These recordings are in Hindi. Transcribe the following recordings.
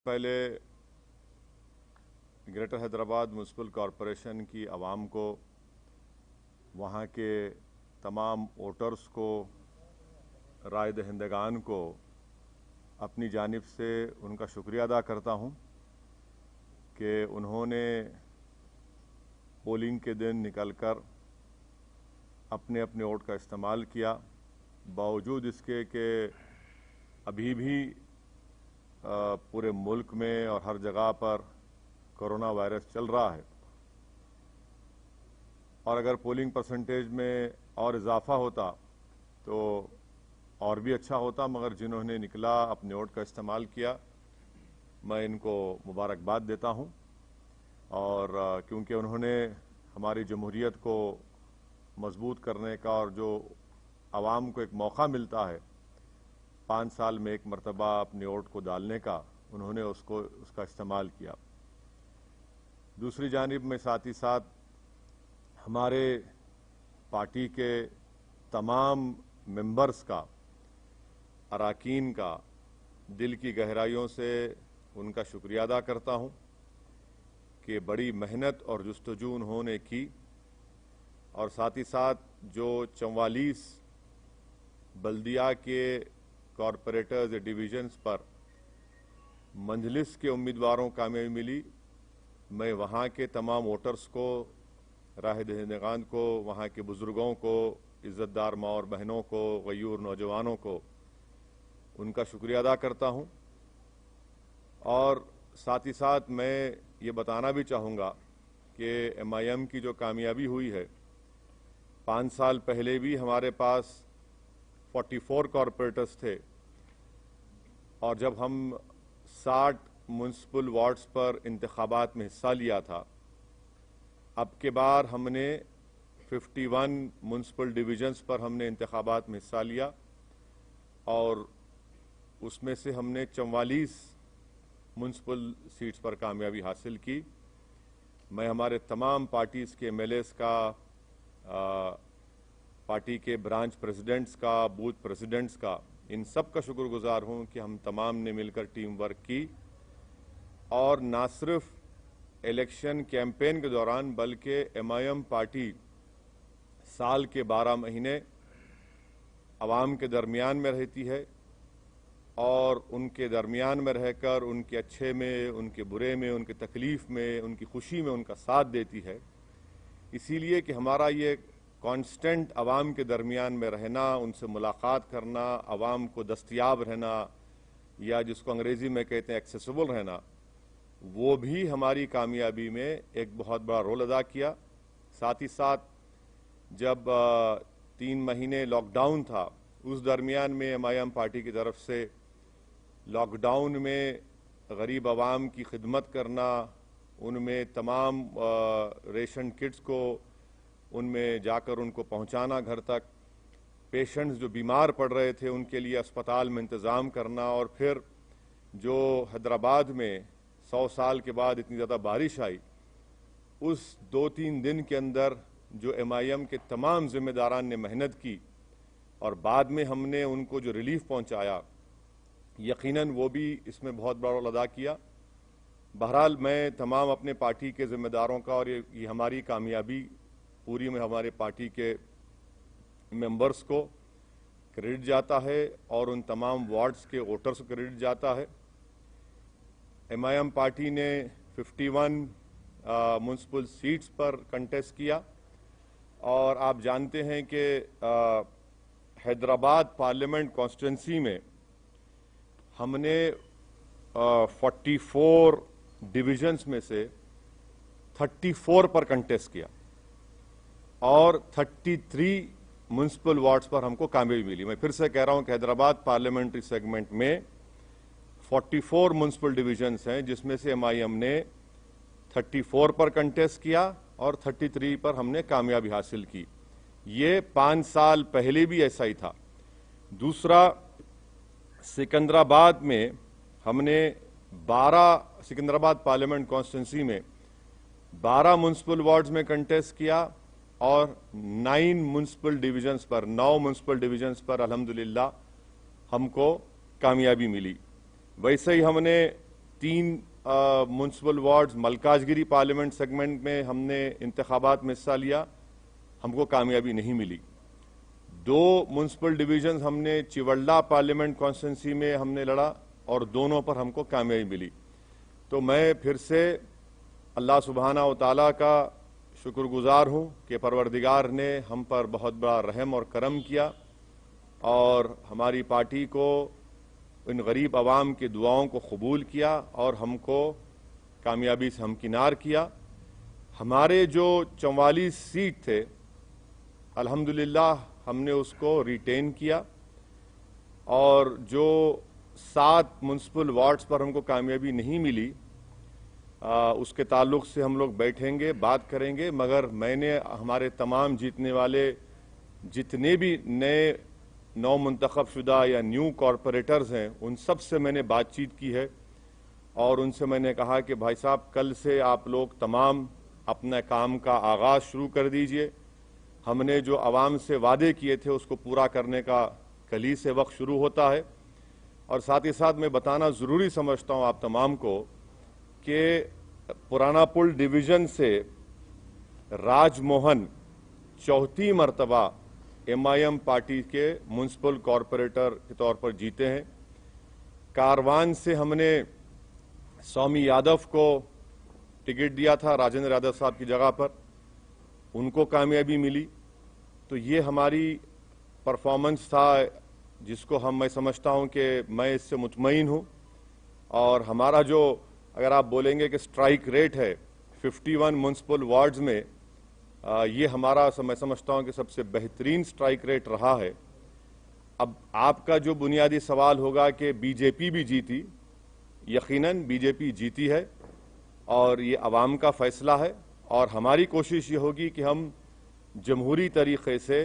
पहले ग्रेटर हैदराबाद म्यूनसिपल कॉरपोरेशन की आवाम को, वहाँ के तमाम वोटर्स को, राय दहिंदगान को अपनी जानिब से उनका शुक्रिया अदा करता हूँ कि उन्होंने पोलिंग के दिन निकलकर अपने अपने वोट का इस्तेमाल किया, बावजूद इसके कि अभी भी पूरे मुल्क में और हर जगह पर कोरोना वायरस चल रहा है। और अगर पोलिंग परसेंटेज में और इजाफा होता तो और भी अच्छा होता, मगर जिन्होंने निकला अपने वोट का इस्तेमाल किया, मैं इनको मुबारकबाद देता हूं। और क्योंकि उन्होंने हमारी जमहूरियत को मजबूत करने का और जो आवाम को एक मौका मिलता है 5 साल में एक मरतबा अपने वोट को डालने का, उन्होंने उसका इस्तेमाल किया। दूसरी जानिब में साथ ही साथ हमारे पार्टी के तमाम मेंबर्स का, अराकीन का दिल की गहराइयों से उनका शुक्रिया अदा करता हूं कि बड़ी मेहनत और जुस्तजू उन्होंने की, और साथ ही साथ जो 44 बल्दिया के कॉरपोरेटर्स डिवीजन्स पर मंजलिस के उम्मीदवारों को कामयाबी मिली, मैं वहाँ के तमाम वोटर्स को, राह दहिंदगान को, वहाँ के बुजुर्गों को, इज्जतदार माँ और बहनों को, गयूर नौजवानों को उनका शुक्रिया अदा करता हूँ। और साथ ही साथ मैं ये बताना भी चाहूँगा कि MIM की जो कामयाबी हुई है, 5 साल पहले भी हमारे पास 44 कॉरपोरेटर्स थे, और जब हम 60 म्यूनसिपल वार्ड्स पर इंतखाबात में हिस्सा लिया था, अब के बार हमने 51 म्यूनसिपल डिवीजन्स पर हमने इंतखाबात में हिस्सा लिया, और उसमें से हमने 44 म्यूनसिपल सीट्स पर कामयाबी हासिल की। मैं हमारे तमाम पार्टीज़ के MLAs का, पार्टी के ब्रांच प्रेसिडेंट्स का, बूथ प्रेसिडेंट्स का, इन सब का शुक्रगुजार हूं कि हम तमाम ने मिलकर टीम वर्क की, और ना सिर्फ इलेक्शन कैंपेन के दौरान बल्कि MIM पार्टी साल के 12 महीने अवाम के दरमियान में रहती है, और उनके दरमियान में रहकर उनके अच्छे में, उनके बुरे में, उनके तकलीफ में, उनकी खुशी में उनका साथ देती है। इसीलिए कि हमारा ये कांस्टेंट अवाम के दरमियान में रहना, उनसे मुलाकात करना, अवाम को दस्तयाब रहना, या जिसको अंग्रेजी में कहते हैं एक्सेसिबल रहना, वो भी हमारी कामयाबी में एक बहुत बड़ा रोल अदा किया। साथ ही साथ जब 3 महीने लॉकडाउन था, उस दरमियान में MIM पार्टी की तरफ से लॉकडाउन में गरीब अवाम की खिदमत करना, उनमें तमाम रेशन किट्स को उनमें जाकर उनको पहुंचाना घर तक, पेशेंट्स जो बीमार पड़ रहे थे उनके लिए अस्पताल में इंतज़ाम करना, और फिर जो हैदराबाद में 100 साल के बाद इतनी ज़्यादा बारिश आई, उस 2-3 दिन के अंदर जो MIM के तमाम जिम्मेदारान ने मेहनत की और बाद में हमने उनको जो रिलीफ पहुंचाया, यकीनन वो भी इसमें बहुत बड़ा रोल अदा किया। बहरहाल मैं तमाम अपने पार्टी के जिम्मेदारों का, और ये हमारी कामयाबी पूरी में हमारे पार्टी के मेंबर्स को क्रेडिट जाता है, और उन तमाम वार्ड्स के वोटर्स को क्रेडिट जाता है। MIM पार्टी ने 51 म्यूनसिपल सीट्स पर कंटेस्ट किया, और आप जानते हैं कि हैदराबाद पार्लियामेंट कॉन्स्टिट्यूंसी में हमने 44 डिविजन्स में से 34 पर कंटेस्ट किया, और 33 म्यूनसिपल वार्ड्स पर हमको कामयाबी मिली। मैं फिर से कह रहा हूं कि हैदराबाद पार्लियामेंट्री सेगमेंट में 44 म्यूनसिपल डिविजन्स हैं, जिसमें से MIM ने 34 पर कंटेस्ट किया और 33 पर हमने कामयाबी हासिल की। ये 5 साल पहले भी ऐसा ही था। दूसरा, सिकंदराबाद में हमने 12, सिकंदराबाद पार्लियामेंट कॉन्स्टिट्यूंसी में 12 म्यूनसिपल वार्ड्स में कंटेस्ट किया, और 9 म्यूनसिपल डिविजन्स पर, 9 म्यूनसिपल डिविजन्स पर अल्हम्दुलिल्लाह हमको कामयाबी मिली। वैसे ही हमने 3 municipal wards Malkajgiri parliament segment में हमने इंतखाबात में हिस्सा लिया, हमको कामयाबी नहीं मिली। 2 म्युनिसिपल डिवीजन हमने चिवल्ला पार्लियामेंट कॉन्स्टिट्यूंसी में हमने लड़ा और दोनों पर हमको कामयाबी मिली। तो मैं फिर से अल्लाह सुब्हाना व तआला का शुक्रगुजार हूं कि परवरदिगार ने हम पर बहुत बड़ा रहम और करम किया और हमारी पार्टी को इन गरीब आवाम की दुआओं को कबूल किया और हमको कामयाबी से हमकिनार किया। हमारे जो 44 सीट थे अल्हम्दुलिल्लाह हमने उसको रिटेन किया और जो 7 म्युनिसिपल वार्ड्स पर हमको कामयाबी नहीं मिली उसके ताल्लुक से हम लोग बैठेंगे, बात करेंगे। मगर मैंने हमारे तमाम जीतने वाले जितने भी नए नौ मुंतखब शुदा या न्यू कॉरपोरेटर्स हैं उन सब से मैंने बातचीत की है और उनसे मैंने कहा कि भाई साहब कल से आप लोग तमाम अपने काम का आगाज़ शुरू कर दीजिए। हमने जो आवाम से वादे किए थे उसको पूरा करने का कल ही से वक्त शुरू होता है। और साथ ही साथ मैं बताना ज़रूरी समझता हूँ आप तमाम को कि पुराना पुल डिवीज़न से राजमोहन चौथी मरतबा MIM पार्टी के म्युनिसिपल कॉरपोरेटर के तौर पर जीते हैं। कारवान से हमने स्वामी यादव को टिकट दिया था राजेंद्र यादव साहब की जगह पर, उनको कामयाबी मिली। तो ये हमारी परफॉर्मेंस था जिसको मैं समझता हूं कि मैं इससे मुतमईन हूं। और हमारा जो अगर आप बोलेंगे कि स्ट्राइक रेट है 51 म्युनिसिपल वार्ड्स में, ये हमारा मैं समझता हूं कि सबसे बेहतरीन स्ट्राइक रेट रहा है। अब आपका जो बुनियादी सवाल होगा कि बीजेपी भी जीती, यकीनन बीजेपी जीती है और ये अवाम का फैसला है और हमारी कोशिश ये होगी कि हम जमहूरी तरीक़े से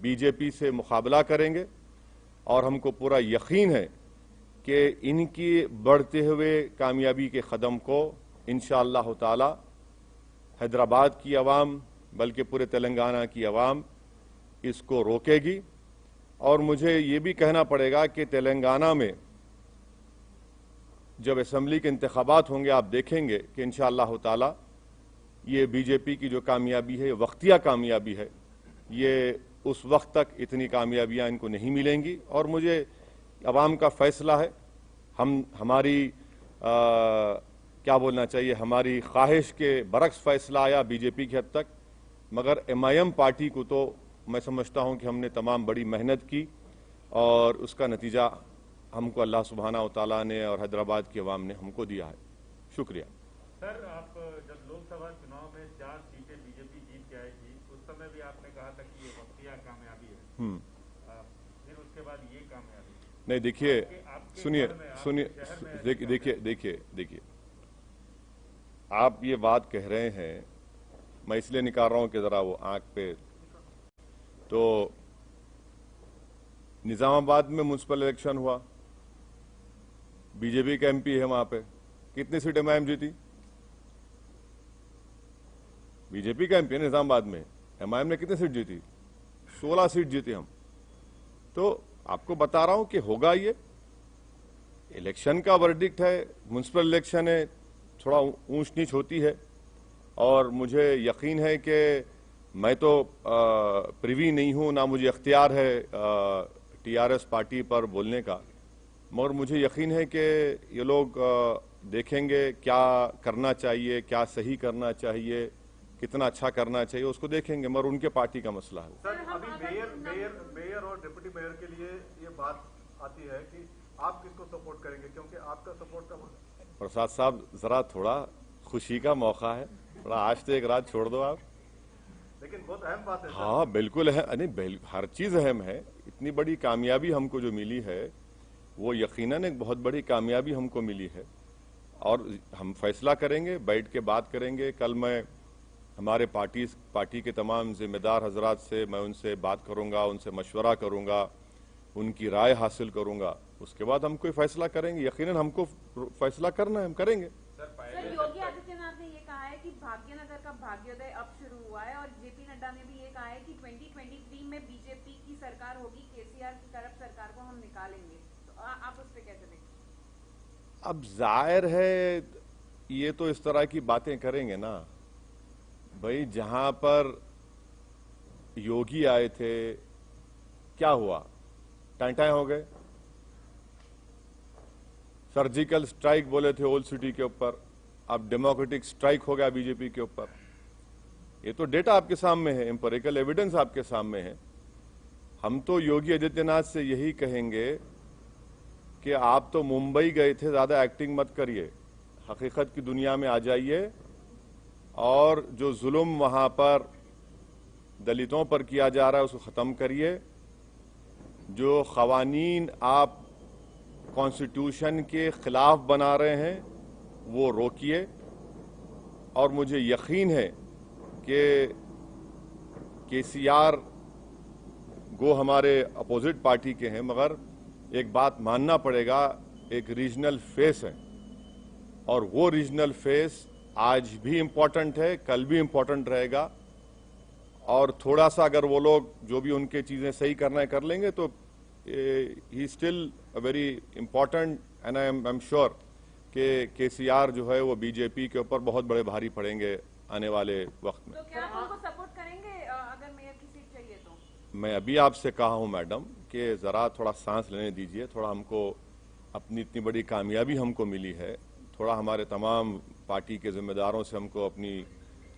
बीजेपी से मुकाबला करेंगे और हमको पूरा यकीन है कि इनकी बढ़ते हुए कामयाबी के कदम को इंशाअल्लाह ताला हैदराबाद की आवाम बल्कि पूरे तेलंगाना की आवाम इसको रोकेगी। और मुझे ये भी कहना पड़ेगा कि तेलंगाना में जब असेंबली के इंतखाबात होंगे आप देखेंगे कि इंशाअल्लाह ताला ये बीजेपी की जो कामयाबी है वक्तिया कामयाबी है, ये उस वक्त तक इतनी कामयाबियां इनको नहीं मिलेंगी। और मुझे अवाम का फैसला है, हमारी क्या बोलना चाहिए, हमारी ख्वाहिश के बरक्स फैसला आया बीजेपी की हद तक। मगर MIM पार्टी को तो मैं समझता हूं कि हमने तमाम बड़ी मेहनत की और उसका नतीजा हमको अल्लाह सुब्हाना व तआला ने और हैदराबाद की अवाम ने हमको दिया है। शुक्रिया। सर, आप जब लोकसभा चुनाव में 4 सीटें बीजेपी जीत के आई थी उस समय भी आपने कहा था कि ये वक्तिया कामयाबी है, फिर उसके बाद ये कामयाबी नहीं। देखिए, देखिए आप ये बात कह रहे हैं, मैं इसलिए निकाल रहा हूं कि जरा वो आंख पे, तो निजामाबाद में म्युनिसिपल इलेक्शन हुआ, बीजेपी का MP है वहां पे, कितनी सीट MIM जीती? बीजेपी का MP है निजामाबाद में, MIM ने कितनी सीट जीती? 16 सीट जीती हम। तो आपको बता रहा हूं कि होगा, ये इलेक्शन का वर्डिक्ट है, म्युनिसिपल इलेक्शन है, थोड़ा ऊंच नीच होती है। और मुझे यकीन है कि मैं तो प्रिवी नहीं हूं, ना मुझे इख्तियार है TRS पार्टी पर बोलने का, मगर मुझे यकीन है कि ये लोग देखेंगे क्या करना चाहिए, क्या सही करना चाहिए, कितना अच्छा करना चाहिए, उसको देखेंगे, मगर उनके पार्टी का मसला है। सर, अभी मेयर और डिप्टी मेयर के लिए ये बात आती है कि आप किसको सपोर्ट करेंगे, क्योंकि आपका सपोर्ट का प्रसाद साहब जरा थोड़ा खुशी का मौका है, थोड़ा आज तो एक रात छोड़ दो आप। लेकिन बहुत अहम बात है। हाँ बिल्कुल है, नहीं हर चीज अहम है। इतनी बड़ी कामयाबी हमको जो मिली है वो यकीनन एक बहुत बड़ी कामयाबी हमको मिली है और हम फैसला करेंगे, बैठ के बात करेंगे। कल मैं हमारे पार्टी के तमाम जिम्मेदार हजरात से मैं उनसे बात करूंगा, उनसे मशवरा करूंगा, उनकी राय हासिल करूंगा, उसके बाद हम कोई फैसला करेंगे। यकीनन हमको फैसला करना है, हम करेंगे। सर, योगी आदित्यनाथ ने ये कहा है कि भाग्यनगर का भाग्योदय अब शुरू हुआ है और JP नड्डा ने भी ये कहा है कि 2023 में बीजेपी की सरकार होगी, KCR की करप्ट सरकार को हम निकालेंगे। तो आप उस पर कैसे देखते हैं? अब जाहिर है ये तो इस तरह की बातें करेंगे ना भाई। जहां पर योगी आए थे क्या हुआ, टाइटाई हो गए। सर्जिकल स्ट्राइक बोले थे ओल्ड सिटी के ऊपर, अब डेमोक्रेटिक स्ट्राइक हो गया बीजेपी के ऊपर। ये तो डेटा आपके सामने है, एम्पिरिकल एविडेंस आपके सामने है। हम तो योगी आदित्यनाथ से यही कहेंगे कि आप तो मुंबई गए थे, ज्यादा एक्टिंग मत करिए, हकीकत की दुनिया में आ जाइए और जो जुल्म वहां पर दलितों पर किया जा रहा है उसको खत्म करिए। जो खवानीन आप कॉन्स्टिट्यूशन के खिलाफ बना रहे हैं वो रोकिए। और मुझे यकीन है कि केसीआर गो हमारे अपोजिट पार्टी के हैं, मगर एक बात मानना पड़ेगा, एक रीजनल फेस है और वो रीजनल फेस आज भी इंपॉर्टेंट है, कल भी इंपॉर्टेंट रहेगा। और थोड़ा सा अगर वो लोग जो भी उनके चीजें सही करना है कर लेंगे तो he still a very important and I am sure कि केसीआर जो है वो बीजेपी के ऊपर बहुत बड़े भारी पड़ेंगे आने वाले वक्त में। तो क्या आप उनको सपोर्ट करेंगे अगर मेयर की सीट चाहिए तो? मैं अभी आपसे कहा हूं मैडम कि जरा थोड़ा सांस लेने दीजिए, थोड़ा हमको अपनी इतनी बड़ी कामयाबी हमको मिली है, थोड़ा हमारे तमाम पार्टी के जिम्मेदारों से हमको अपनी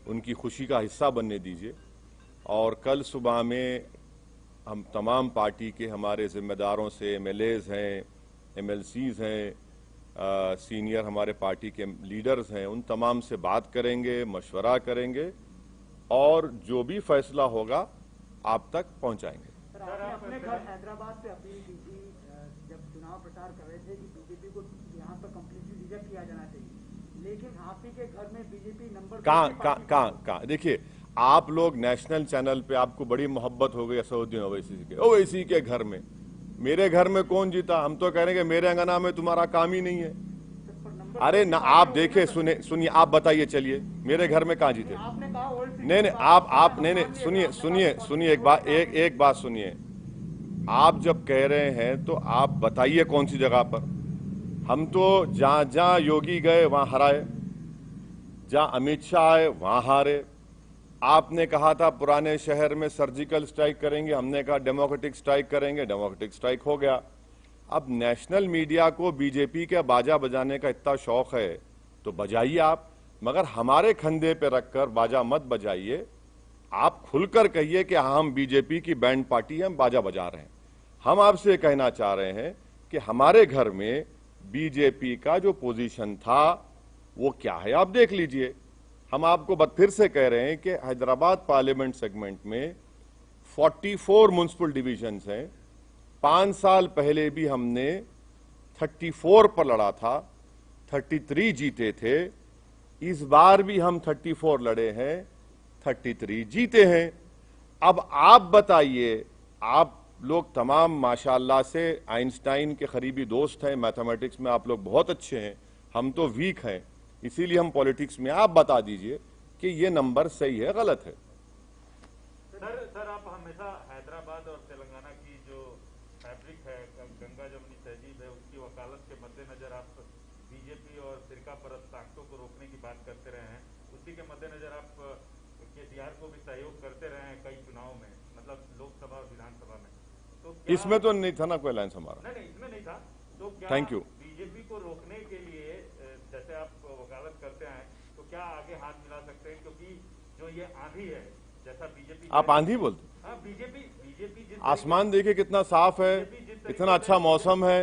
उनकी खुशी का हिस्सा बनने दीजिए। और कल सुबह में हम तमाम पार्टी के हमारे जिम्मेदारों से, एमएलएज हैं, एमएलसीज हैं, सीनियर हमारे पार्टी के लीडर्स हैं, उन तमाम से बात करेंगे, मशवरा करेंगे और जो भी फैसला होगा आप तक पहुंचाएंगे। सर, आपने अपने घर हैदराबाद से अपील की थी जब चुनाव प्रचार कर रहे थे कि बीजेपी को यहाँ पर कंप्लीटली रिजेक्ट किया जाना चाहिए, लेकिन आप ही के घर में बीजेपी नंबर कहाँ देखिए, आप लोग नेशनल चैनल पे आपको बड़ी मोहब्बत हो गई असदुद्दीन ओवैसी के घर में। मेरे घर में कौन जीता? हम तो कह रहे हैं कि मेरे अंगना में तुम्हारा काम ही नहीं है। अरे ना, आप देखे सुनिए, आप बताइए, चलिए मेरे घर में कहाँ जीते? नहीं आप नहीं सुनिए एक बात सुनिए। आप जब कह रहे हैं तो आप बताइए कौन सी जगह पर। हम तो जहां योगी गए वहां हराए, जहां अमित शाह आए वहां हारे। आपने कहा था पुराने शहर में सर्जिकल स्ट्राइक करेंगे, हमने कहा डेमोक्रेटिक स्ट्राइक करेंगे, डेमोक्रेटिक स्ट्राइक हो गया। अब नेशनल मीडिया को बीजेपी के बाजा बजाने का इतना शौक है तो बजाइए आप, मगर हमारे कंधे पे रखकर बाजा मत बजाइए। आप खुलकर कहिए कि हम बीजेपी की बैंड पार्टी हैं, हम बाजा बजा रहे हैं। हम आपसे कहना चाह रहे हैं कि हमारे घर में बीजेपी का जो पोजीशन था वो क्या है आप देख लीजिए। हम आपको फिर से कह रहे हैं कि हैदराबाद पार्लियामेंट सेगमेंट में 44 म्युनिसिपल डिविजन्स हैं। 5 साल पहले भी हमने 34 पर लड़ा था, 33 जीते थे। इस बार भी हम 34 लड़े हैं, 33 जीते हैं। अब आप बताइए, आप लोग तमाम माशाअल्लाह से आइंस्टाइन के करीबी दोस्त हैं, मैथमेटिक्स में आप लोग बहुत अच्छे हैं, हम तो वीक हैं, इसीलिए हम पॉलिटिक्स में। आप बता दीजिए कि ये नंबर सही है गलत है। सर आप हमेशा हैदराबाद और तेलंगाना की जो फैब्रिक है, गंगा जमुनी तहजीब है, उसकी वकालत के मद्देनजर आप बीजेपी और फिरका परस्त ताकतों को रोकने की बात करते रहे हैं। उसी के मद्देनजर आप केसीआर को भी सहयोग करते रहे हैं कई चुनाव में, मतलब लोकसभा और विधानसभा में। तो इसमें तो नहीं था ना कोई अलायंस हमारा। नहीं, इसमें नहीं था। तो क्या थैंक यू। बीजेपी को रोकने के लिए जैसे आप वकालत करते हैं तो क्या आगे हाथ मिला सकते हैं? क्योंकि जो ये आंधी है, जैसा बीजेपी, आप आंधी बोलते? हाँ, बीजेपी आसमान देखिए कितना साफ है, इतना अच्छा मौसम है,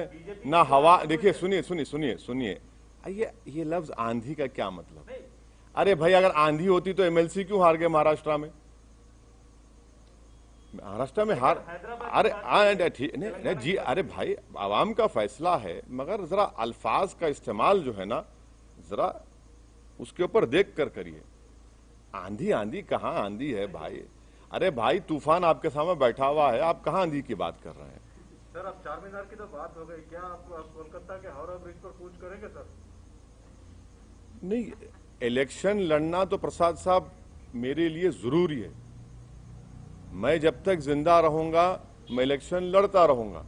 ना हवा। देखिए सुनिए, ये लफ्ज आंधी का क्या मतलब? अरे भाई, अगर आंधी होती तो एमएलसी क्यों हार गए महाराष्ट्र में? महाराष्ट्र में हार, अरे ठीक नहीं जी, अरे भाई आवाम का फैसला है, मगर जरा अल्फाज का इस्तेमाल जो है ना, जरा उसके ऊपर देख कर करिए। आंधी कहाँ आंधी है भाई? अरे भाई, तूफान आपके सामने बैठा हुआ है, आप कहाँ आंधी की बात कर रहे हैं? सर, अब चार मीनार की तो बात हो गई, क्या आप कोलकाता के हावड़ा ब्रिज पर कूच करेंगे सर? नहीं, इलेक्शन लड़ना तो प्रसाद साहब मेरे लिए जरूरी है। मैं जब तक जिंदा रहूंगा मैं इलेक्शन लड़ता रहूंगा,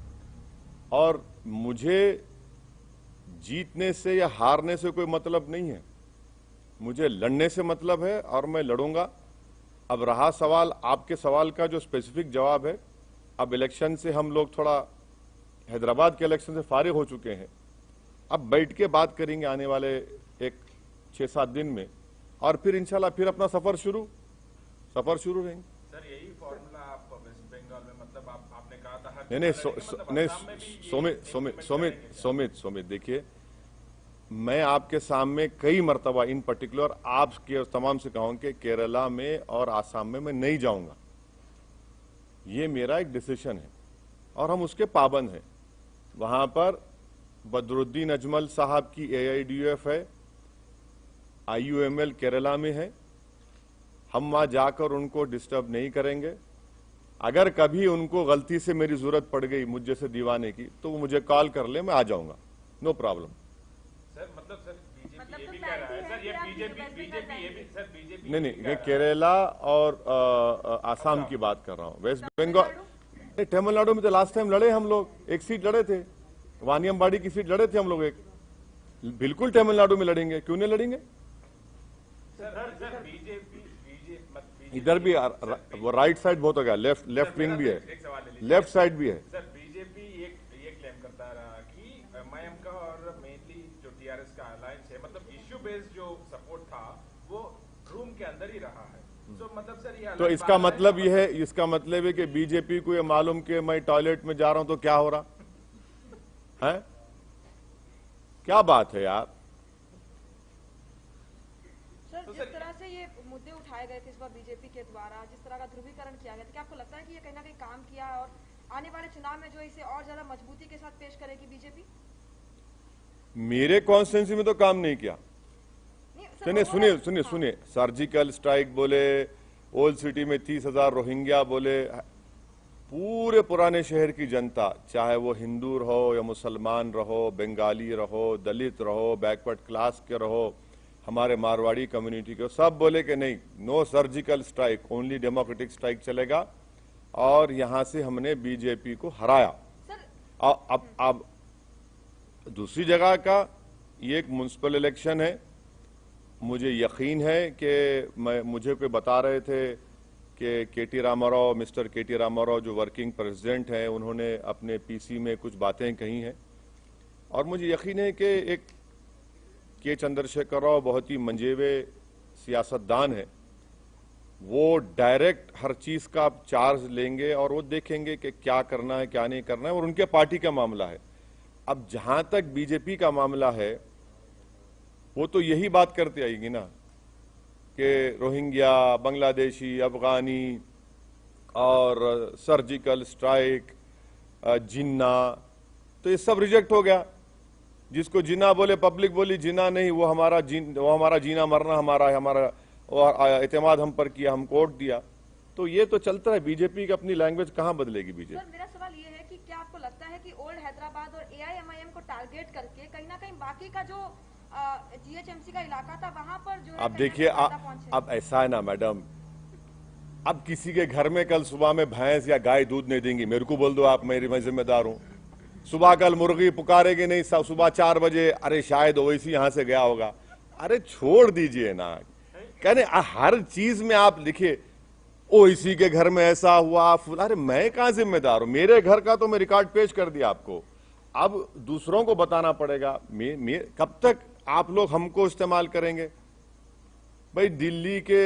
और मुझे जीतने से या हारने से कोई मतलब नहीं है, मुझे लड़ने से मतलब है और मैं लड़ूंगा। अब रहा सवाल, आपके सवाल का जो स्पेसिफिक जवाब है, अब इलेक्शन से हम लोग थोड़ा हैदराबाद के इलेक्शन से फारिग हो चुके हैं, अब बैठ के बात करेंगे आने वाले एक 6-7 दिन में, और फिर इंशाल्लाह फिर अपना सफर शुरू रहेंगे। सर यही फॉर्मूला आप वेस्ट बंगाल में, मतलब आपने कहा था हर नहीं, सोमित देखिए, मैं आपके सामने कई मर्तबा इन पर्टिकुलर आपके तमाम से कहूं कि केरला में और आसाम में मैं नहीं जाऊंगा। ये मेरा एक डिसीजन है और हम उसके पाबंद हैं। वहां पर बदरुद्दीन अजमल साहब की AIDUF है, IUML केरला में है, हम वहां जाकर उनको डिस्टर्ब नहीं करेंगे। अगर कभी उनको गलती से मेरी जरूरत पड़ गई मुझ जैसे दीवाने की, तो वो मुझे कॉल कर ले, मैं आ जाऊंगा, नो प्रॉब्लम। सर मतलब सर बीजेपी ये भी कह रहा है, सर ये बीजेपी ये भी, सर बीजेपी नहीं, मैं केरला और आसाम की बात कर रहा हूँ। वेस्ट बंगाल, तमिलनाडु में तो लास्ट टाइम लड़े हम लोग, एक सीट लड़े थे, वानियमबाड़ी की सीट लड़े थे हम लोग एक, बिल्कुल तमिलनाडु में लड़ेंगे, क्यों नहीं लड़ेंगे? सर बीजेपी इधर भी वो राइट साइड बहुत हो गया, लेफ्ट विंग भी है, लेफ्ट साइड भी है। सर बीजेपी ये क्लेम करता रहा कि MIM का और मेनली जो TRS का अलायंस है, मतलब इश्यू बेस्ड जो सपोर्ट था वो रूम के अंदर ही रहा है। तो मतलब सर ये तो इसका मतलब ये है, इसका मतलब है कि बीजेपी को ये मालूम कि मैं टॉयलेट में जा रहा हूं तो क्या हो रहा है? क्या बात है यार? सर जिस तरह से ये मुद्दे उठाए गए थे इस बार बीजेपी के द्वारा, जिस तरह का ध्रुवीकरण किया गया था, क्या आपको लगता है कि ये कहीं ना कहीं काम किया और आने वाले चुनाव में जो इसे और ज्यादा मजबूती के साथ पेश करेगी बीजेपी? मेरे कॉन्स्टिट्यूंसी में तो काम नहीं किया। सुनिए, सर्जिकल स्ट्राइक बोले, ओल्ड सिटी में 30,000 रोहिंग्या बोले, पूरे पुराने शहर की जनता, चाहे वो हिंदू रहो या मुसलमान रहो, बंगाली रहो, दलित रहो, बैकवर्ड क्लास के रहो, हमारे मारवाड़ी कम्युनिटी के, सब बोले कि नहीं, no surgical strike, only democratic strike चलेगा, और यहां से हमने बीजेपी को हराया। अब दूसरी जगह का ये एक म्युनिसिपल इलेक्शन है, मुझे यकीन है कि मुझे कोई बता रहे थे कि मिस्टर केटी रामाराव जो वर्किंग प्रेसिडेंट हैं, उन्होंने अपने PC में कुछ बातें कही हैं, और मुझे यकीन है कि एक के चंद्रशेखर राव बहुत ही मंजेवे सियासतदान है, वो डायरेक्ट हर चीज का चार्ज लेंगे और वो देखेंगे कि क्या करना है क्या नहीं करना है, और उनके पार्टी का मामला है। अब जहां तक बीजेपी का मामला है, वो तो यही बात करते आएगी ना कि रोहिंग्या, बांग्लादेशी, अफगानी और सर्जिकल स्ट्राइक, जिन्ना, तो ये सब रिजेक्ट हो गया। जिसको जिन्ना बोले, पब्लिक बोली जिन्ना नहीं, वो हमारा जीना मरना हमारा एतमाद हम पर किया, हम कोर्ट दिया। तो ये तो चलता है, बीजेपी की अपनी लैंग्वेज कहां बदलेगी बीजेपी? सर मेरा सवाल ये है कि क्या आपको लगता है कि ओल्ड हैदराबाद और AIMIM को टारगेट करके कहीं ना कहीं बाकी का जो GHMC का इलाका था वहां पर जो है, अब देखिए, अब ऐसा है ना मैडम, अब किसी के घर में कल सुबह में भैंस या गाय दूध नहीं देंगी, मेरे को बोल दो आप, मैं जिम्मेदार हूं। सुबह कल मुर्गी पुकारेगी नहीं, सुबह 4 बजे, अरे शायद ओवैसी यहां से गया होगा। अरे छोड़ दीजिए ना, कहने हर चीज में आप लिखिए ओवैसी के घर में ऐसा हुआ, अरे मैं कहां जिम्मेदार हूं? मेरे घर का तो मैं रिकॉर्ड पेश कर दिया आपको, अब दूसरों को बताना पड़ेगा। कब तक आप लोग हमको इस्तेमाल करेंगे? भाई दिल्ली के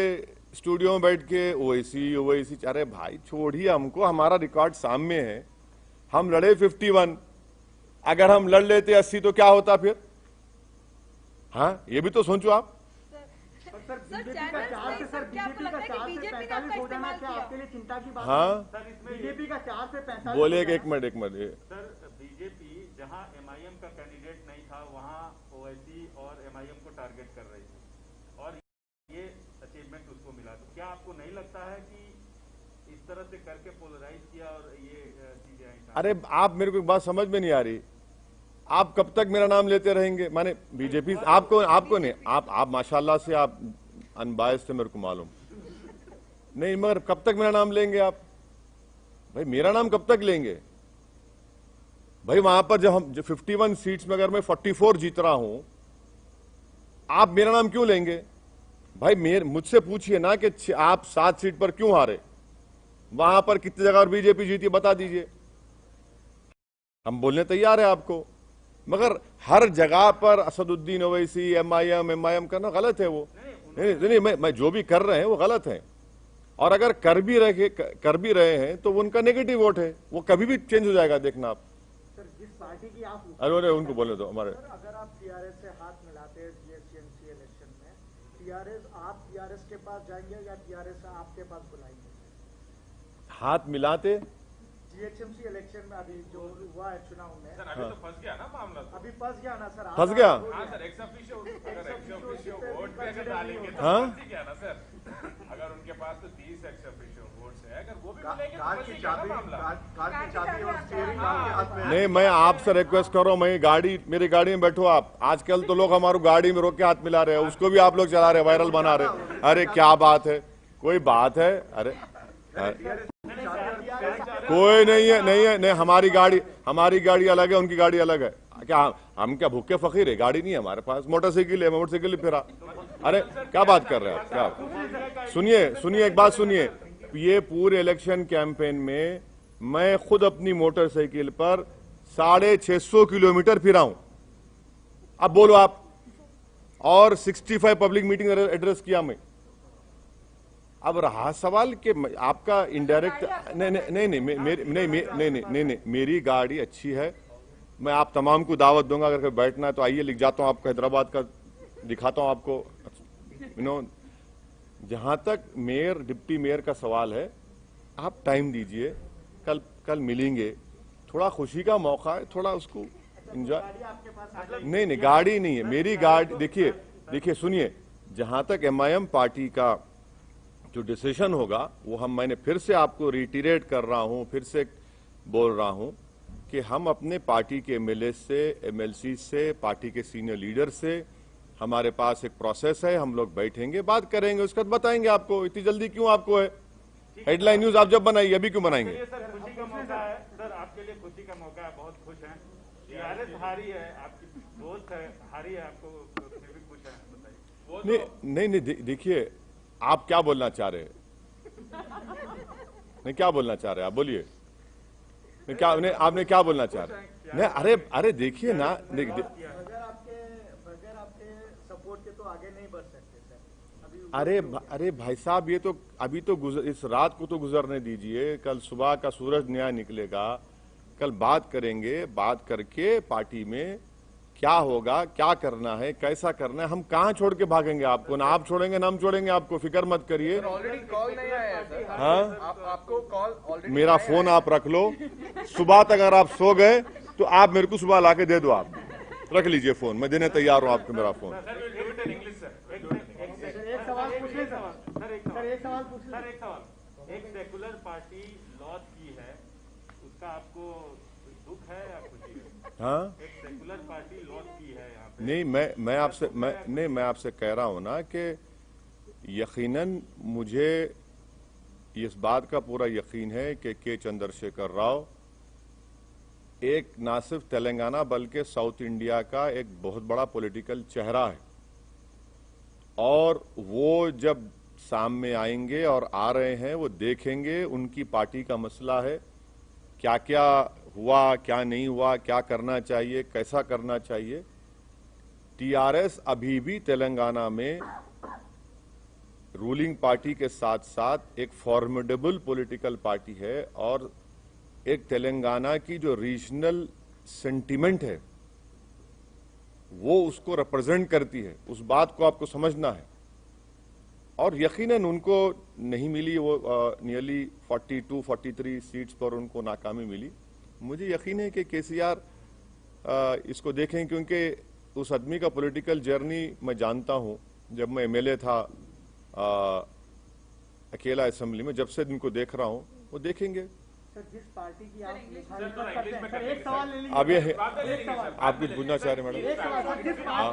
स्टूडियो में बैठ के ओवैसी, अरे भाई छोड़िए हमको, हमारा रिकॉर्ड सामने है, हम लड़े 51, अगर हम लड़ लेते 80 तो क्या होता फिर? हाँ, ये भी तो सोचो आप। सर बीजेपी का 4 से 45 हो जाना क्या आपके लिए चिंता की बात? हाँ, बीजेपी का 4 से 45 बोले एक मिनट सर, बीजेपी जहां MIM का कैंडिडेट नहीं था वहां ओवैसी और MIM को टारगेट कर रही थी और ये अचीवमेंट उसको मिला, तो क्या आपको नहीं लगता है कि इस तरह से करके पोलराइज किया और ये चीजें आई? अरे आप मेरे को एक बात समझ में नहीं आ रही, आप कब तक मेरा नाम लेते रहेंगे? माने बीजेपी आपको नहीं, आप माशाल्लाह से आप अनबायस्ड थे, मेरे को मालूम नहीं, मगर कब तक मेरा नाम लेंगे आप? भाई मेरा नाम कब तक लेंगे? भाई वहां पर जब हम 51 सीट्स में अगर मैं 44 जीत रहा हूं, आप मेरा नाम क्यों लेंगे? भाई मुझसे पूछिए ना कि आप 7 सीट पर क्यों हारे, वहां पर कितनी जगह और बीजेपी जीती बता दीजिए, हम बोलने तैयार है आपको। मगर हर जगह पर असदुद्दीन ओवैसी एमआईएम करना गलत है। वो नहीं, मैं जो भी कर रहे हैं वो गलत है, और अगर कर भी रहे हैं तो उनका नेगेटिव वोट है, वो कभी भी चेंज हो जाएगा, देखना आप। सर जिस पार्टी की आप अरे उनको बोले दो हमारे। सर अगर आप टीआरएस से हाथ मिलाते हैं जीएचएमसी इलेक्शन में, आप टीआरएस के पास जाएंगे या टीआरएस आपके पास बुलाएंगे? हाथ मिलाते जीएचएमसी इलेक्शन में अभी जो हुआ है चुनाव में, सर अभी तो फंस गया ना मामला, अभी फंस गया ना सर? फंस गया? हाँ सर, एक्स ऑफिशियो वोट पे अगर डालेंगे तो हाँ? फंस ही गया ना सर। अगर उनके पास तो 30 एक्स ऑफिशियो वोट्स है, अगर वो भी मिलेंगे तो कार फंस की ही गया ना चाबी मामला। कार की चाबी और स्टीयरिंग आपके हाथ में है। नहीं, मैं आपसे रिक्वेस्ट कर रहा हूं, मैं मेरी गाड़ी में बैठो आप। आजकल तो लोग हमारी गाड़ी में रोक के हाथ मिला रहे हैं, उसको भी आप लोग चला रहे, वायरल बना रहे। अरे क्या बात है, कोई बात है? अरे कोई नहीं है, नहीं, हमारी गाड़ी अलग है, उनकी गाड़ी अलग है। क्या हम क्या भूखे फकीर है? गाड़ी नहीं है हमारे पास, मोटरसाइकिल है, मोटरसाइकिल फिरा। अरे क्या बात कर रहे हैं आप? क्या? सुनिए एक बात सुनिए, ये पूरे इलेक्शन कैंपेन में मैं खुद अपनी मोटरसाइकिल पर 650 किलोमीटर फिरा हूं। अब बोलो आप। और 65 पब्लिक मीटिंग एड्रेस किया मैं। अब रहा सवाल कि आपका इनडायरेक्ट नहीं, मेरी गाड़ी अच्छी है। मैं आप तमाम को दावत दूंगा, अगर बैठना है तो आइए, लिख जाता हूं आपको, हैदराबाद का दिखाता हूं आपको। जहां तक मेयर डिप्टी मेयर का सवाल है, आप टाइम दीजिए, कल मिलेंगे, थोड़ा खुशी का मौका है, थोड़ा उसको एंजॉय। नहीं, गाड़ी नहीं है मेरी गाड़ी। देखिए सुनिए, जहां तक एमआईएम पार्टी का जो डिसीजन होगा वो मैंने फिर से आपको रिटीरेट कर रहा हूं, फिर से बोल रहा हूं कि हम अपने पार्टी के एमएलए से, एमएलसी से, पार्टी के सीनियर लीडर से, हमारे पास एक प्रोसेस है, हम लोग बैठेंगे, बात करेंगे, उसके बाद बताएंगे आपको। इतनी जल्दी क्यों आपको है? हेडलाइन न्यूज आप जब बनाइए, अभी क्यों बनाएंगे? सर खुशी का मौका है सर, आपके लिए खुशी का मौका है, बहुत खुश हैं। टीआरएस हारी है, आपकी दोस्त है, हारी है, आपको फिर भी खुश है, बताइए। नहीं, देखिए आप क्या बोलना चाह रहे हैं? नहीं, क्या बोलना चाह रहे हैं आप? बोलिए। आपने क्या बोलना चाह रहे हैं? नहीं, अरे देखिए ना, बगैर आपके सपोर्ट के तो आगे नहीं बढ़ सकते सर। अरे भाई साहब, ये तो अभी तो इस रात को तो गुजरने दीजिए, कल सुबह का सूरज नया निकलेगा, कल बात करेंगे, बात करके पार्टी में क्या होगा, क्या करना है, कैसा करना है। हम कहां छोड़ के भागेंगे आपको? ना आप छोड़ेंगे ना हम छोड़ेंगे आपको, फिक्र मत करिए। ऑलरेडी कॉल नहीं आया है सर। हाँ, आपको कॉल ऑलरेडी मेरा फोन आप रख लो, सुबह तक अगर आप सो गए तो आप मेरे को सुबह लाके दे दो, आप रख लीजिए फोन, मैं देने तैयार हूं आपको मेरा फोन। एक सेकुलर पार्टी लॉस की है, उसका आपको दुख है या खुशी है? हाँ, एक सेकुलर पार्टी लॉस की है यहाँ पे। नहीं, मैं आपसे कह रहा हूं ना कि यकीनन मुझे इस बात का पूरा यकीन है कि के चंद्रशेखर राव एक ना सिर्फ तेलंगाना बल्कि साउथ इंडिया का एक बहुत बड़ा पॉलिटिकल चेहरा है, और वो जब सामने आएंगे और आ रहे हैं, वो देखेंगे उनकी पार्टी का मसला है, क्या क्या हुआ, क्या नहीं हुआ, क्या करना चाहिए, कैसा करना चाहिए। टीआरएस अभी भी तेलंगाना में रूलिंग पार्टी के साथ साथ एक फॉर्मिडेबल पॉलिटिकल पार्टी है, और एक तेलंगाना की जो रीजनल सेंटिमेंट है वो उसको रिप्रेजेंट करती है। उस बात को आपको समझना है, और यकीनन उनको नहीं मिली, वो नियरली 42-43 सीट्स पर उनको नाकामी मिली। मुझे यकीन है कि केसीआर इसको देखें, क्योंकि उस आदमी का पॉलिटिकल जर्नी मैं जानता हूं। जब मैं एमएलए था अकेला असेंबली में, जब से इनको देख रहा हूं, वो देखेंगे। सर जिस पार्टी की आप मुखालिफत करते हैं, सर एक सवाल ले लीजिए। अब ये आप कुछ पूछना चाह रहे हैं मैडम? एक सवाल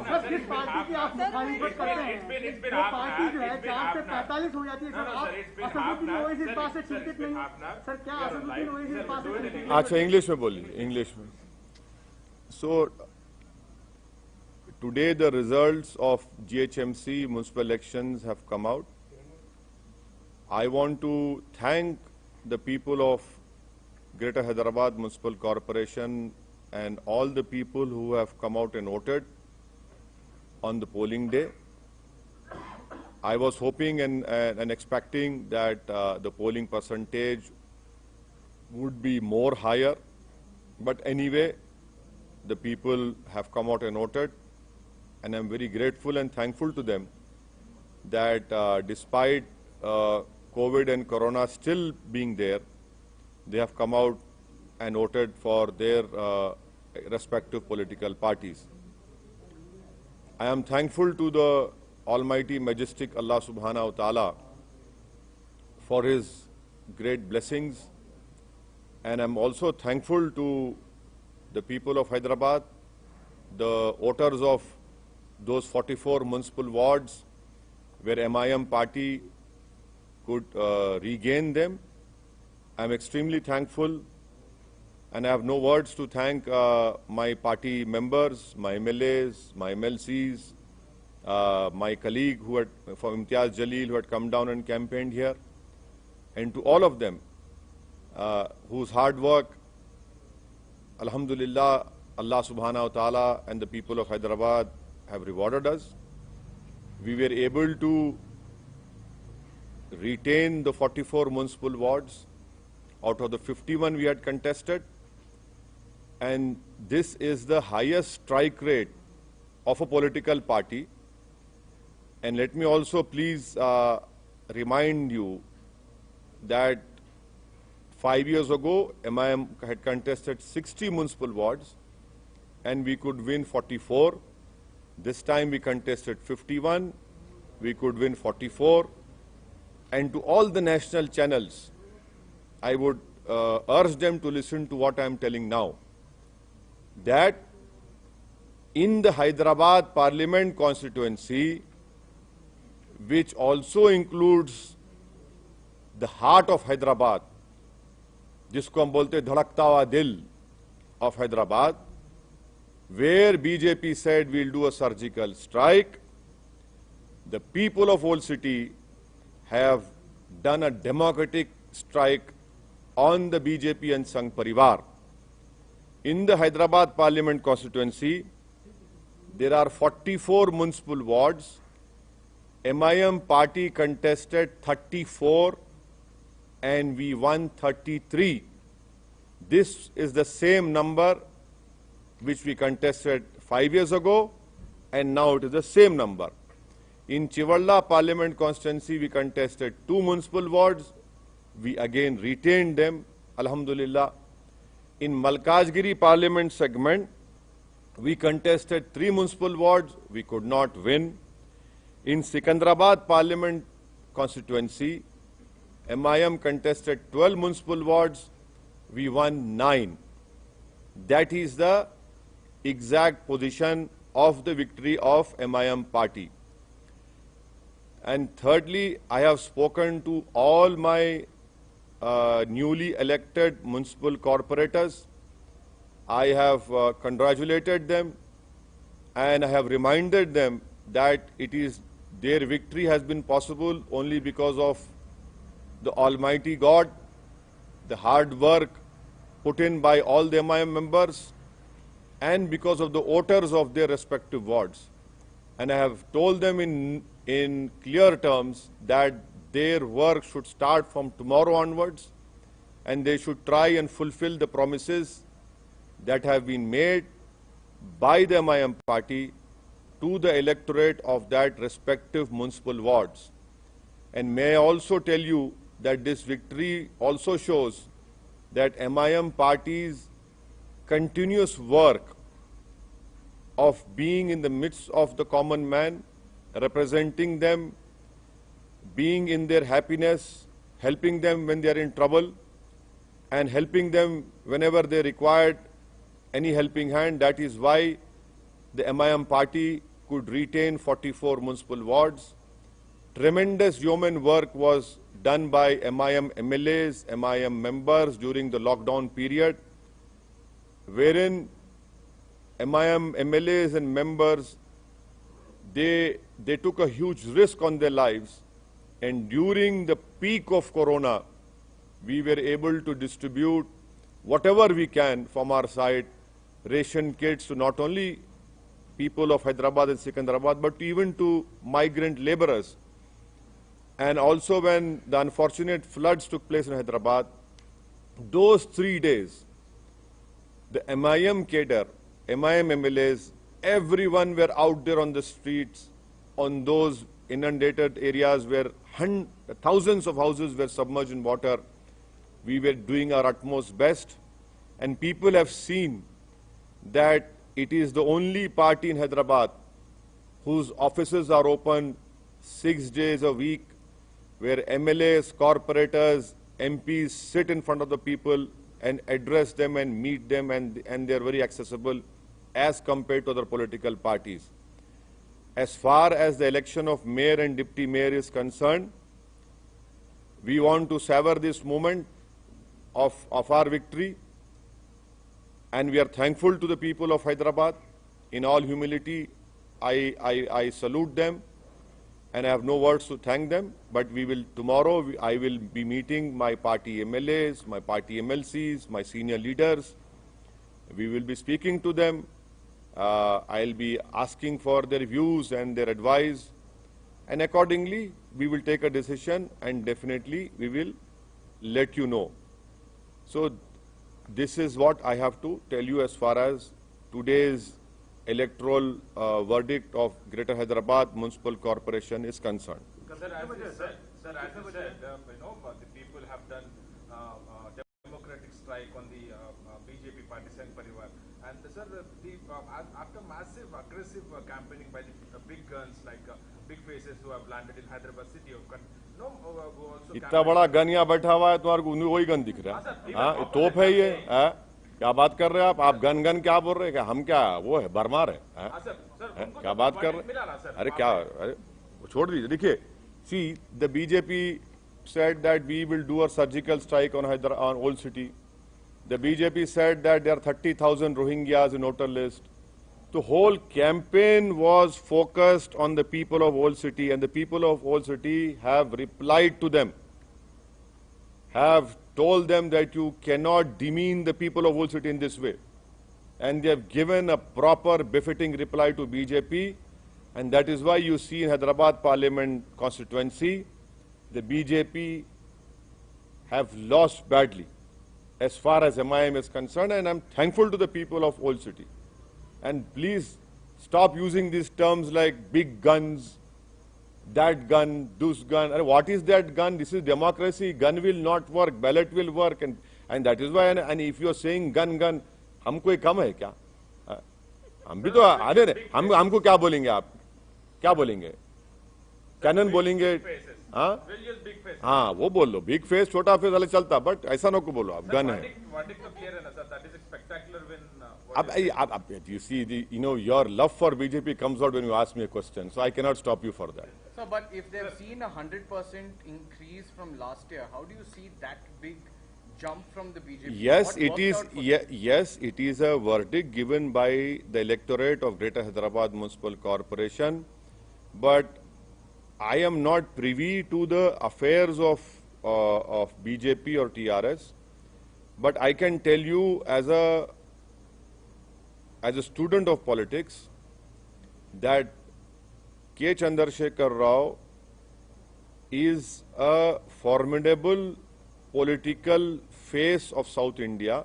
सर, जिस पार्टी की आप मुखालिफत करते हैं, वो पार्टी जो है 4 से 45 हो जाती है सर। आप असदुद्दीन ओवैसी इस बात से चिंतित नहीं है सर? क्या असदुद्दीन ओवैसी इस बात से चिंतित नहीं? अच्छा, इंग्लिश में बोलिए, इंग्लिश में। So today the results of GHMC municipal elections have come out. I want to thank the people of Greater Hyderabad Municipal Corporation and all the people who have come out and voted on the polling day. I was hoping and expecting that the polling percentage would be more higher, but anyway, the people have come out and voted, and I'm very grateful and thankful to them that despite COVID and Corona still being there, they have come out and voted for their respective political parties. I am thankful to the Almighty Majestic Allah Subhanahu wa Ta'ala for His great blessings, and I'm also thankful to the people of Hyderabad, the voters of those 44 municipal wards where MIM party could regain them. I'm extremely thankful, and I have no words to thank my party members, my MLAs, my MLCs, my colleague from Imtiaz Jalil who had come down and campaigned here, and to all of them whose hard work, Alhamdulillah, Allah Subhanahu wa Ta'ala and the people of Hyderabad have rewarded us. We were able to retain the 44 municipal wards out of the 51 we had contested, and this is the highest strike rate of a political party. And let me also please remind you that 5 years ago, MIM had contested 60 municipal wards and we could win 44. This time we contested 51, we could win 44. And to all the national channels, I would urge them to listen to what I am telling now, that in the Hyderabad Parliament constituency, which also includes the heart of Hyderabad, जिसको हम बोलते धड़कता हुआ दिल of Hyderabad, where BJP said we'll do a surgical strike, the people of Old City have done a democratic strike on the BJP and Sangh Parivar. In the Hyderabad Parliament constituency, there are 44 municipal wards. MIM party contested 34 and we won 33. This is the same number which we contested 5 years ago, and now it is the same number. In Chivalla Parliament constituency, we contested 2 municipal wards. We again retained them, Alhamdulillah. In Malkajgiri Parliament segment, we contested 3 municipal wards. We could not win. In Sikandrabad Parliament constituency, MIM contested 12 municipal wards. We won 9. That is the exact position of the victory of MIM party. And thirdly, I have spoken to all my newly elected municipal corporators. I have congratulated them and I have reminded them that their victory has been possible only because of the Almighty God, the hard work put in by all the MIM members, and because of the voters of their respective wards. And I have told them in clear terms that their work should start from tomorrow onwards, and they should try and fulfill the promises that have been made by the MIM party to the electorate of that respective municipal wards. And may I also tell you that this victory also shows that MIM party's continuous work of being in the midst of the common man, representing them, being in their happiness, helping them when they are in trouble, and helping them whenever they required any helping hand. That is why the MIM party could retain 44 municipal wards. Tremendous yeoman work was done by MIM MLAs, MIM members during the lockdown period, wherein MIM MLAs and members, they took a huge risk on their lives, and during the peak of Corona, we were able to distribute whatever we can from our side, ration kits to not only people of Hyderabad and Secunderabad, but even to migrant laborers. And also when the unfortunate floods took place in Hyderabad, those 3 days, the MIM cadre, MIM MLAs, everyone were out there on the streets, on those inundated areas where thousands of houses were submerged in water. We were doing our utmost best, and people have seen that it is the only party in Hyderabad whose offices are open 6 days a week, where MLAs, corporators, MPs sit in front of the people and address them and meet them, and they are very accessible as compared to other political parties. As far as the election of mayor and deputy mayor is concerned, we want to savor this moment of our victory, and we are thankful to the people of Hyderabad. In all humility, I salute them, and I have no words to thank them. But tomorrow I will be meeting my party MLAs, my party MLCs, my senior leaders. We will be speaking to them. I'll be asking for their views and their advice, and accordingly we will take a decision, and definitely we will let you know. So this is what I have to tell you as far as today's electoral verdict of Greater Hyderabad Municipal Corporation is concerned. Sir, as you said, the people have done democratic strike on the BJP party Sangh Parivar. And sir, after massive aggressive campaigning by the big guns like big faces who have landed in Hyderabad city of इतना बड़ा गन यहाँ बैठा हुआ है, तुम्हारे को वही गन दिख रहा है? हाँ, तोप है ये? क्या बात कर रहे हैं आप गन क्या बोल रहे हैं? क्या हम क्या वो है बरमार है? क्या बात कर रहे हैं? अरे क्या, अरे छोड़ दीजिए. देखिए, see, the BJP said that we will do a surgical strike on Old City. The BJP said that there are 30,000 Rohingyas in voter list. The whole campaign was focused on the people of Old City, and the people of Old City have replied to them, have told them that you cannot demean the people of Old City in this way. And they have given a proper befitting reply to BJP, and that is why you see in Hyderabad Parliament constituency, the BJP have lost badly as far as MIM is concerned, and I'm thankful to the people of Old City. And please stop using these terms like big guns, that gun, this gun. What is that gun? This is democracy. Gun will not work. Ballot will work. And that is why, and if you are saying gun, हम कोई कम है क्या? हम भी तो अरे हमको क्या बोलेंगे आप? क्या बोलेंगे? कैनन बोलेंगे? हाँ, वो बोल लो. बिग फेस, छोटा फेस वाले चलता, बट ऐसा ना को बोलो आप. गन है. You see, your love for BJP comes out when you ask me a question, so I cannot stop you for that. So, but if they've seen 100% increase from last year, how do you see that big jump from the BJP? Yes, it is. Yes, it is a verdict given by the electorate of Greater Hyderabad Municipal Corporation, but I am not privy to the affairs of BJP or TRS. But I can tell you, as a student of politics, that K. Chandrasekhar Rao is a formidable political face of South India,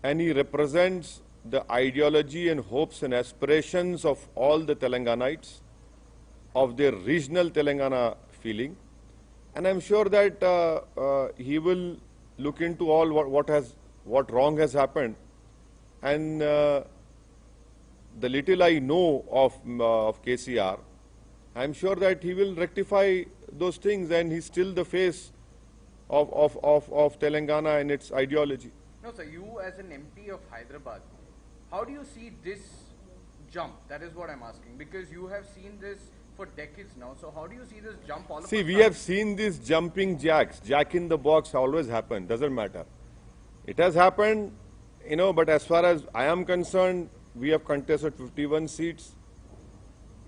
and he represents the ideology and hopes and aspirations of all the Telanganites, of their regional Telangana feeling. And I'm sure that he will look into all what wrong has happened. And the little I know of KCR, I'm sure that he will rectify those things, and he's still the face of Telangana and its ideology. No, sir, you as an MP of Hyderabad, how do you see this jump? That is what I'm asking, because you have seen this for decades now. So how do you see this jump all of a sudden? See, we have seen these jumping jacks. Jack in the box always happen. Doesn't matter. It has happened, but as far as I am concerned, we have contested 51 seats.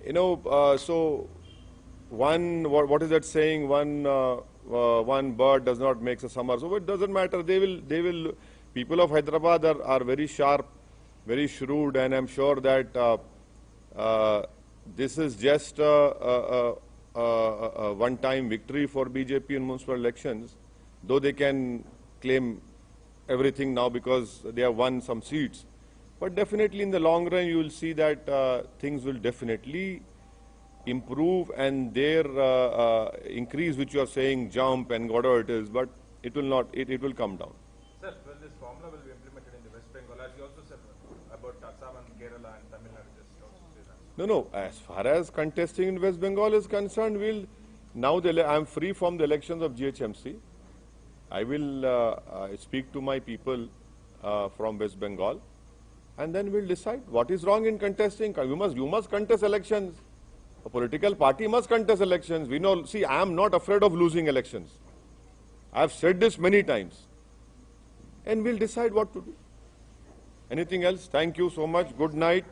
So what is that saying? One bird does not make a summer. So it doesn't matter. People of Hyderabad are very sharp, very shrewd, and I'm sure that this is just a one-time victory for BJP in municipal elections, though they can claim everything now because they have won some seats. But definitely in the long run, you will see that things will definitely improve, and their increase, which you are saying, jump and whatever it is, but it will not, it will come down. Sir, well, this formula will be implemented in the West Bengal, as you also said about Assam and Kerala and Tamil Nadu. Just also say that. No. As far as contesting in West Bengal is concerned, I'm free from the elections of GHMC. I will speak to my people from West Bengal, and then we'll decide what is wrong in contesting. You must contest elections. A political party must contest elections. We know. See, I am not afraid of losing elections. I have said this many times, and we'll decide what to do. Anything else? Thank you so much. Good night.